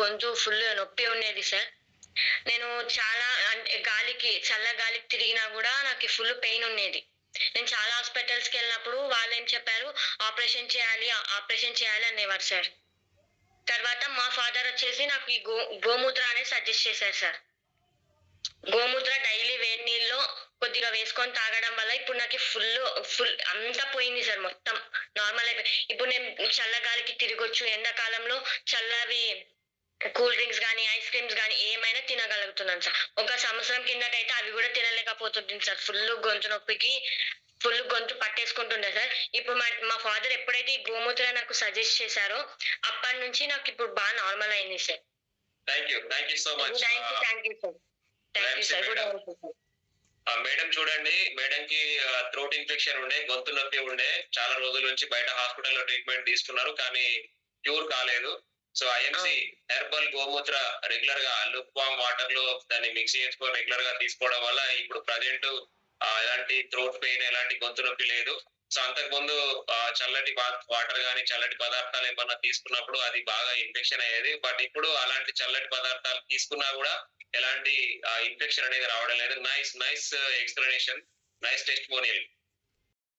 గొంతు ఫుల్ నొప్పి ఉండేది సార్. నేను చాలా అంటే చల్ల గాలికి తిరిగినా గూడా నాకి ఫుల్ పెయిన్ ఉండేది. నేను చాలా హాస్పిటల్స్‌కెళ్ళినప్పుడు వాళ్ళేం చెప్పారు, ఆపరేషన్ చేయాలి అనేవారు సార్. తర్వాత మా ఫాదర్ వచ్చేసి నాకు ఈ గోమూత్ర అనేది సజెస్ట్ చేశారు సార్. గోమూత్ర డైలీ వేడి నీళ్ళలో కొద్దిగా వేసుకొని తాగడం వల్ల ఇప్పుడు నాకి ఫుల్ అంతా పోయింది సార్ మొత్తం. నార్మల్ అయిపోయి ఇప్పుడు నేను చల్లగాలికి తిరగొచ్చు. ఎండాకాలంలో చల్లవి కూల్ డ్రింక్స్ గానీ, ఐస్ క్రీమ్స్ గానీ ఏమైనా తినగలుగుతున్నాను సార్. ఒక సంవత్సరం కిందటైతే అవి గూడా తినలేకపోతుంటిని సార్. గొంతు నొప్పికి గొంతు పట్టేసుకుంటుండే సార్. ఇప్పుడు మా ఫాదర్ ఎప్పుడైతే ఈ గోమూత్ర నాకు సజెస్ట్ చేశారో అప్పటినుంచి నాకిప్పుడు నార్మల్ అయింది sir. Thank you so much. Thank you sir. Thank you sir. Good night sir. Madam చూడండి, మేడంకి థ్రోట్ ఇన్ఫెక్షన్ ఉండే, గొంతు నొప్పి ఉండే. చాలా రోజుల నుంచి బయట హాస్పిటల్‌లో ట్రీట్మెంట్ తీసుకున్నారు. కానీ క్యూర్ కాలేదు. So IMC herbal gomutra regular గా లుక్ వామ్ వాటర్ లో దాన్ని మిక్స్ చేసుకొని రెగ్యులర్ గా తీసుకోవడం వల్ల ఇప్పుడు ప్రజెంట్ ఎలాంటి థ్రోట్ పెయిన్, ఎలాంటి గొంతు నొప్పి లేదు. సో అంతకు ముందు చల్లటి వాటర్ గానీ, చల్లటి పదార్థాలు ఏమన్నా తీసుకున్నప్పుడు అది బాగా ఇన్ఫెక్షన్ అయ్యేది. బట్ ఇప్పుడు అలాంటి చల్లటి పదార్థాలు తీసుకున్నా కూడా ఎలాంటి ఇన్ఫెక్షన్ అనేది రావడం లేదు. Nice explanation, nice testimonial.